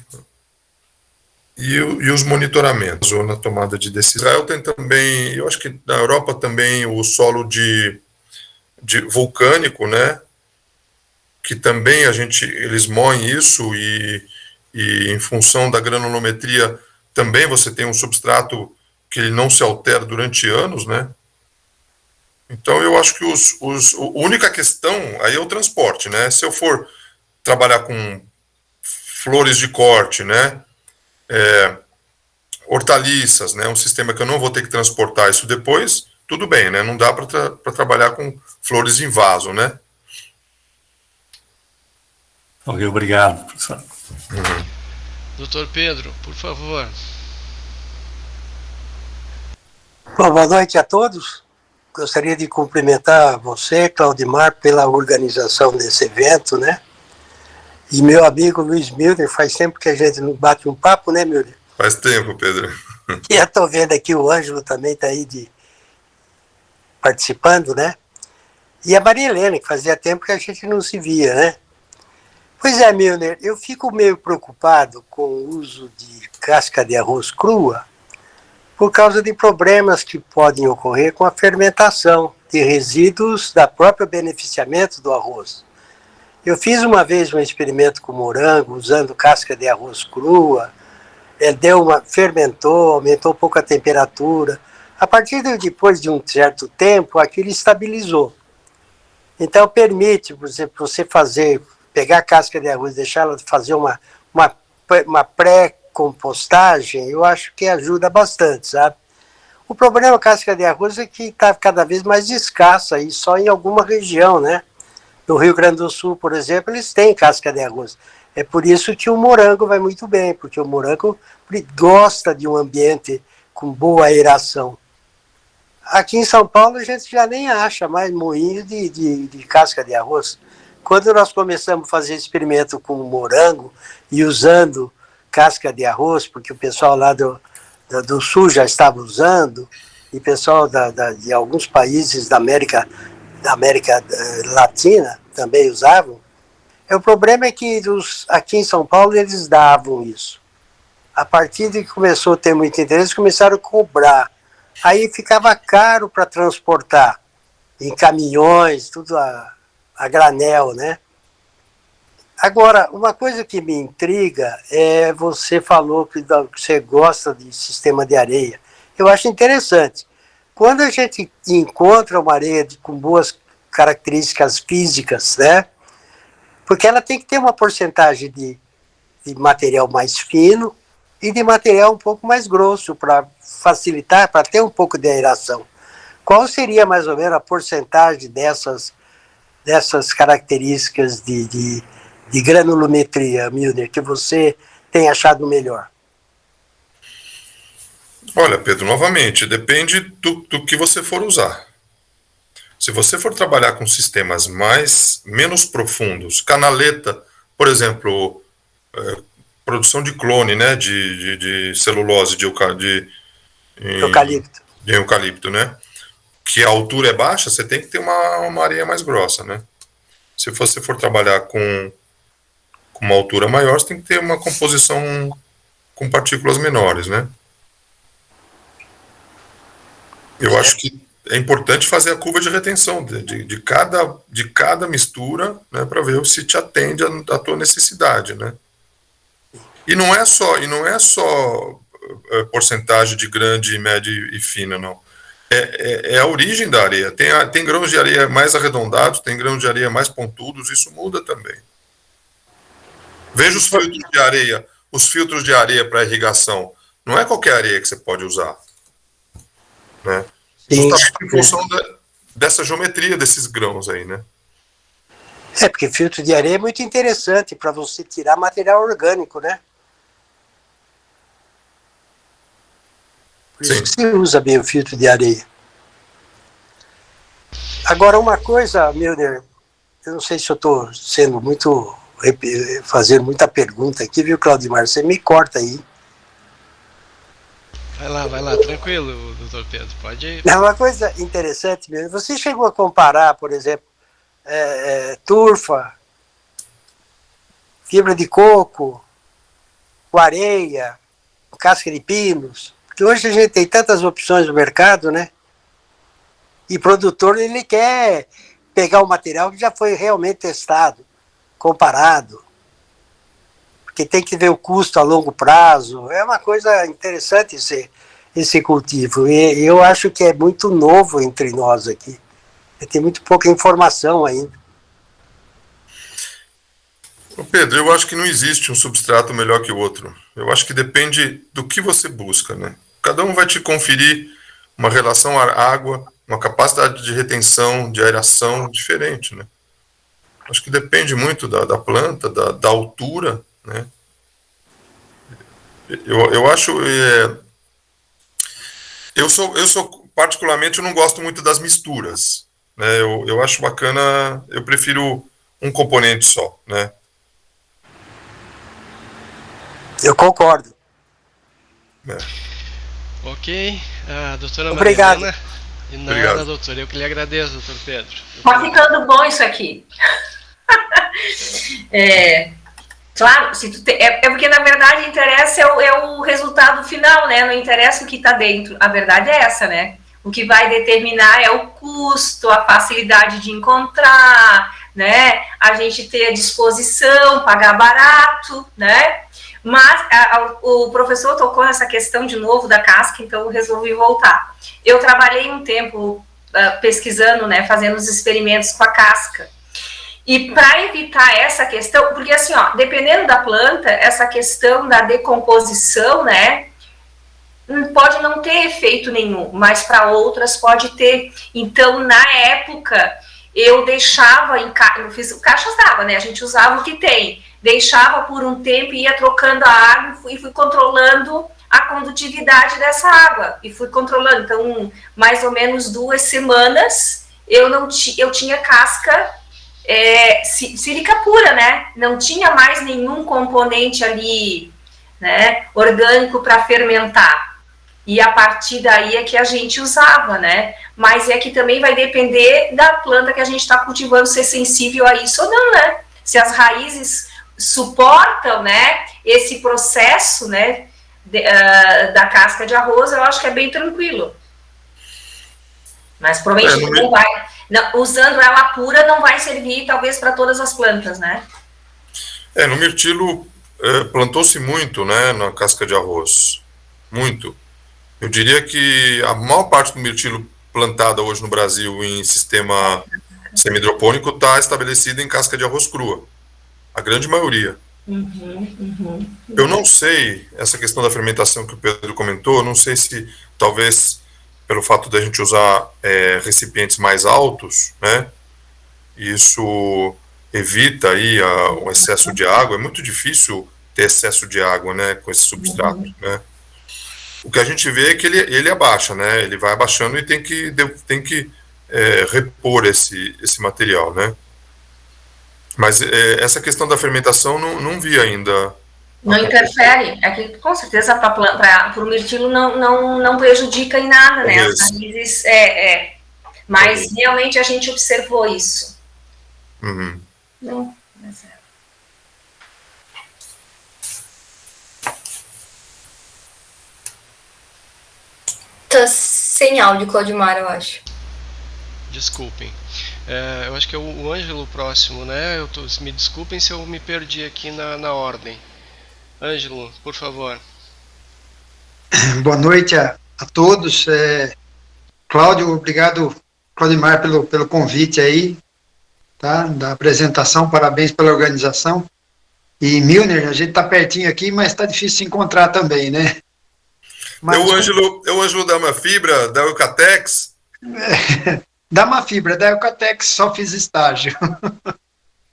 e os monitoramentos, ou na tomada de decisão. Israel tem também, eu acho que na Europa também o solo de vulcânico, né, que também eles moem isso e em função da granulometria também você tem um substrato que ele não se altera durante anos, né. Então eu acho que a única questão aí é o transporte, né. Se eu for trabalhar com flores de corte, né, hortaliças, né, um sistema que eu não vou ter que transportar isso depois, tudo bem, né, não dá para trabalhar com flores em vaso, né. Ok, obrigado, professor. Doutor Pedro, por favor. Bom, boa noite a todos. Gostaria de cumprimentar você, Claudimar, pela organização desse evento, né? E meu amigo Luiz Milner, faz tempo que a gente não bate um papo, né, Milner? Faz tempo, Pedro. E eu estou vendo aqui o Ângelo também está aí participando, né? E a Maria Helena, que fazia tempo que a gente não se via, né? Pois é, Milner, eu fico meio preocupado com o uso de casca de arroz crua por causa de problemas que podem ocorrer com a fermentação de resíduos da própria beneficiamento do arroz. Eu fiz uma vez um experimento com morango, usando casca de arroz crua, fermentou, aumentou um pouco a temperatura. A partir depois de um certo tempo, aquilo estabilizou. Então permite, por exemplo, você pegar a casca de arroz, deixar ela fazer uma pré-compostagem, eu acho que ajuda bastante, sabe? O problema com a casca de arroz é que está cada vez mais escassa, e só em alguma região, né? No Rio Grande do Sul, por exemplo, eles têm casca de arroz. É por isso que o morango vai muito bem, porque o morango gosta de um ambiente com boa aeração. Aqui em São Paulo a gente já nem acha mais moinho de casca de arroz. Quando nós começamos a fazer experimento com morango e usando casca de arroz, porque o pessoal lá do Sul já estava usando, e o pessoal de alguns países da América Latina também usavam, o problema é que aqui em São Paulo eles davam isso. A partir de que começou a ter muito interesse, começaram a cobrar. Aí ficava caro para transportar em caminhões, tudo a granel, né? Agora, uma coisa que me intriga é você falou que você gosta de sistema de areia. Eu acho interessante. Quando a gente encontra uma areia com boas características físicas, né? Porque ela tem que ter uma porcentagem de material mais fino e de material um pouco mais grosso para facilitar, para ter um pouco de aeração. Qual seria mais ou menos a porcentagem dessas características de granulometria, Milner, que você tem achado melhor? Olha, Pedro, novamente, depende do que você for usar. Se você for trabalhar com sistemas menos profundos, canaleta, por exemplo, produção de clone, né, de celulose, de eucalipto, né, que a altura é baixa, você tem que ter uma areia mais grossa, né. Se você for trabalhar com uma altura maior, você tem que ter uma composição com partículas menores, né. Eu acho que é importante fazer a curva de retenção de cada mistura, né, para ver se te atende à tua necessidade, né. E não é só porcentagem de grande, média e fina, não. É a origem da areia. Tem grãos de areia mais arredondados, tem grãos de areia mais pontudos, isso muda também. Veja os filtros de areia para irrigação. Não é qualquer areia que você pode usar, né? justamente em função dessa geometria desses grãos aí, né? Porque filtro de areia é muito interessante para você tirar material orgânico, né? Por isso que se usa bem o filtro de areia. Agora, uma coisa, Milner, eu não sei se eu estou sendo muito... fazendo muita pergunta aqui, viu, Claudimar? Você me corta aí. Vai lá, tranquilo, doutor Pedro, pode ir. É uma coisa interessante mesmo. Você chegou a comparar, por exemplo, turfa, fibra de coco, com areia, casca de pinos? Porque hoje a gente tem tantas opções no mercado, né? E o produtor, ele quer pegar o material que já foi realmente testado, comparado. Porque tem que ver o custo a longo prazo. É uma coisa interessante esse cultivo. E eu acho que é muito novo entre nós aqui. Tem muito pouca informação ainda. Pedro, eu acho que não existe um substrato melhor que o outro. Eu acho que depende do que você busca, né? Cada um vai te conferir uma relação ar-água, uma capacidade de retenção, de aeração diferente, né? Acho que depende muito da planta, da altura, né? Eu acho... Eu sou, particularmente, eu não gosto muito das misturas, né? Eu acho bacana, eu prefiro um componente só, né? Eu concordo. Ok, a doutora Obrigado. Marilena. De nada, Obrigado. doutor. Eu que lhe agradeço, doutor Pedro. Tá ficando bom isso aqui. Claro, se tu porque na verdade interessa é o resultado final, né? Não interessa o que está dentro. A verdade é essa, né? O que vai determinar é o custo, a facilidade de encontrar, né? A gente ter a disposição, pagar barato, né? Mas o professor tocou nessa questão de novo da casca, então eu resolvi voltar. Eu trabalhei um tempo pesquisando, né? Fazendo os experimentos com a casca. E para evitar essa questão, porque assim, ó, dependendo da planta, essa questão da decomposição, né, pode não ter efeito nenhum, mas para outras pode ter. Então, na época, eu deixava eu fiz caixas d'água, né, a gente usava o que tem, deixava por um tempo e ia trocando a água e fui controlando a condutividade dessa água, e fui controlando. Então, mais ou menos 2 semanas, eu tinha casca sílica pura, né? Não tinha mais nenhum componente ali, né, orgânico para fermentar. E a partir daí é que a gente usava, né? Mas é que também vai depender da planta que a gente está cultivando ser sensível a isso ou não, né? Se as raízes suportam, né, esse processo, né, da casca de arroz, eu acho que é bem tranquilo. Mas provavelmente não vai. Usando ela pura não vai servir, talvez, para todas as plantas, né? No mirtilo plantou-se muito, né, na casca de arroz. Muito. Eu diria que a maior parte do mirtilo plantada hoje no Brasil em sistema semi-hidropônico está estabelecida em casca de arroz crua. A grande maioria. Eu não sei, essa questão da fermentação que o Pedro comentou, eu não sei se talvez pelo fato da gente usar recipientes mais altos, né, isso evita aí o excesso de água. É muito difícil ter excesso de água, né, com esse substrato, né. O que a gente vê é que ele abaixa, né, ele vai abaixando e tem que repor esse material, né. Mas essa questão da fermentação não vi ainda. Não interfere, é que com certeza para o mirtilo não prejudica em nada, né? As raízes, mas realmente a gente observou isso. Não, mas Tá sem áudio, Claudimar, eu acho. Desculpem. Eu acho que é o Ângelo próximo, né? Me desculpem se eu me perdi aqui na ordem. Ângelo, por favor. Boa noite a todos. Cláudio, obrigado, Claudimar, pelo convite aí, tá? Da apresentação, parabéns pela organização. E Milner, a gente está pertinho aqui, mas está difícil se encontrar também, né? Mas... É o Ângelo da Amafibra, da Eucatex. Da Mafibra, da Eucatex, só fiz estágio.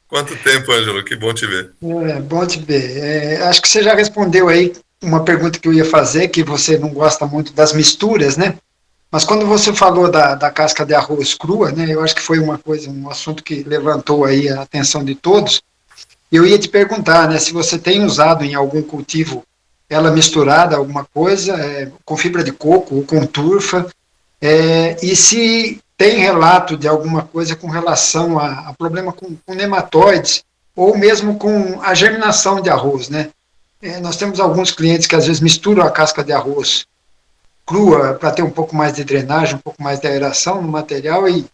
Quanto tempo, Ângelo? Que bom te ver. Bom te ver. Acho que você já respondeu aí uma pergunta que eu ia fazer, que você não gosta muito das misturas, né? Mas quando você falou da casca de arroz crua, né? Eu acho que foi um assunto que levantou aí a atenção de todos. Eu ia te perguntar, né? Se você tem usado em algum cultivo ela misturada, alguma coisa, com fibra de coco ou com turfa, e se tem relato de alguma coisa com relação a problema com nematóides, ou mesmo com a germinação de arroz, né? Nós temos alguns clientes que às vezes misturam a casca de arroz crua para ter um pouco mais de drenagem, um pouco mais de aeração no material e,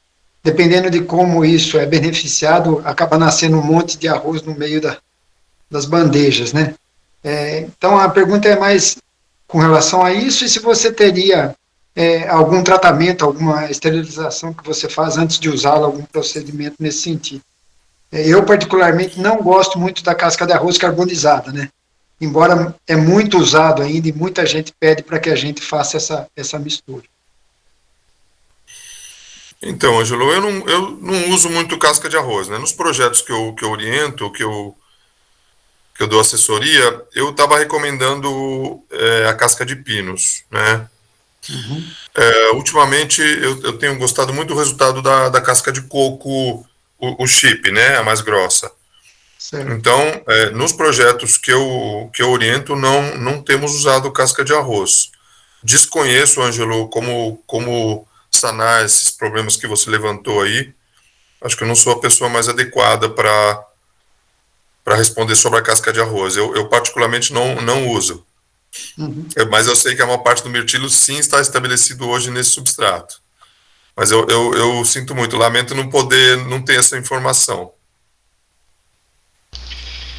dependendo de como isso é beneficiado, acaba nascendo um monte de arroz no meio das bandejas, né? Então, a pergunta é mais com relação a isso e se você teria algum tratamento, alguma esterilização que você faz antes de usá-la, algum procedimento nesse sentido. Eu, particularmente, não gosto muito da casca de arroz carbonizada, né? Embora é muito usado ainda e muita gente pede para que a gente faça essa mistura. Então, Ângelo, eu não uso muito casca de arroz, né? Nos projetos que eu oriento, que eu dou assessoria, eu estava recomendando a casca de pinos, né? Uhum. Ultimamente, eu tenho gostado muito do resultado da casca de coco, o chip, né? A mais grossa. Certo. Então, nos projetos que eu oriento, não temos usado casca de arroz. Desconheço, Ângelo, como sanar esses problemas que você levantou aí. Acho que eu não sou a pessoa mais adequada para responder sobre a casca de arroz. Eu particularmente não uso. Uhum. Mas eu sei que a maior parte do mirtilo sim está estabelecido hoje nesse substrato. Mas eu sinto muito, lamento não ter essa informação.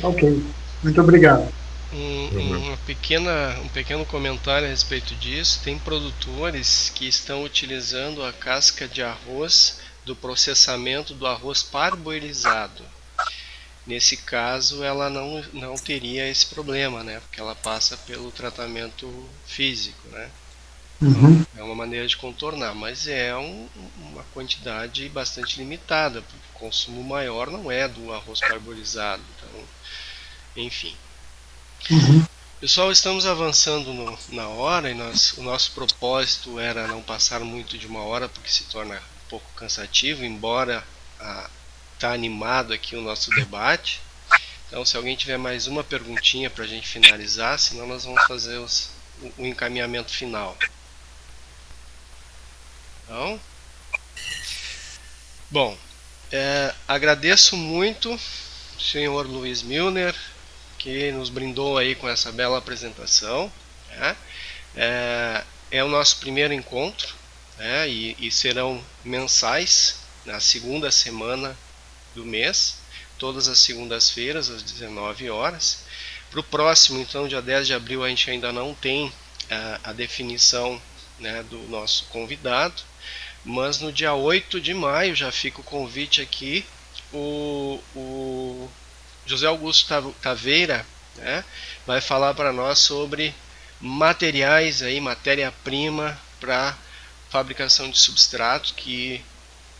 Ok, muito obrigado. Um pequeno comentário a respeito disso. Tem produtores que estão utilizando a casca de arroz do processamento do arroz parboilizado. Nesse caso, ela não teria esse problema, né? Porque ela passa pelo tratamento físico, né? Uhum. É uma maneira de contornar, mas é uma quantidade bastante limitada, porque o consumo maior não é do arroz parboilizado. Então, enfim. Uhum. Pessoal, estamos avançando na hora e o nosso propósito era não passar muito de uma hora, porque se torna um pouco cansativo, embora tá animado aqui o nosso debate. Então, se alguém tiver mais uma perguntinha para a gente finalizar, senão nós vamos fazer o encaminhamento final. Então, bom, agradeço muito o senhor Luiz Milner, que nos brindou aí com essa bela apresentação, né? É o nosso primeiro encontro, né? E serão mensais, na segunda semana do mês, todas as segundas-feiras, às 19 horas. Para o próximo, então, dia 10 de abril, a gente ainda não tem a definição, né, do nosso convidado, mas no dia 8 de maio já fica o convite aqui, o José Augusto Taveira, né, vai falar para nós sobre materiais aí, matéria-prima para fabricação de substrato, que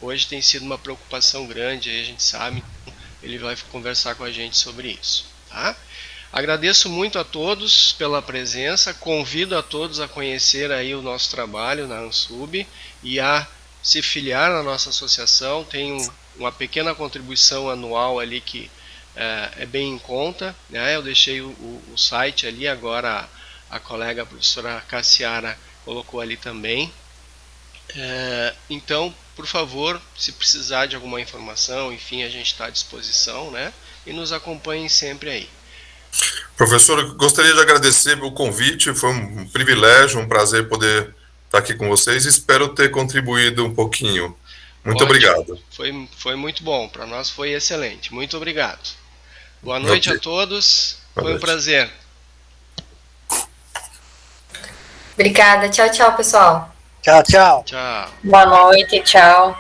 hoje tem sido uma preocupação grande, aí a gente sabe, ele vai conversar com a gente sobre isso, tá? Agradeço muito a todos pela presença, convido a todos a conhecer aí o nosso trabalho na ANSUB e a se filiar na nossa associação. Tem uma pequena contribuição anual ali que é bem em conta, né? Eu deixei o site ali, agora a colega a professora Cassiara colocou ali também. Então, por favor, se precisar de alguma informação, enfim, a gente está à disposição, né? E nos acompanhem sempre aí. Professor, eu gostaria de agradecer o convite, foi um privilégio, um prazer poder estar aqui com vocês e espero ter contribuído um pouquinho. Muito obrigado. Foi muito bom, para nós foi excelente. Muito obrigado. Boa noite a todos, foi um prazer. Obrigada, tchau, tchau, pessoal. Tchau, tchau. Tchau. Boa noite, tchau.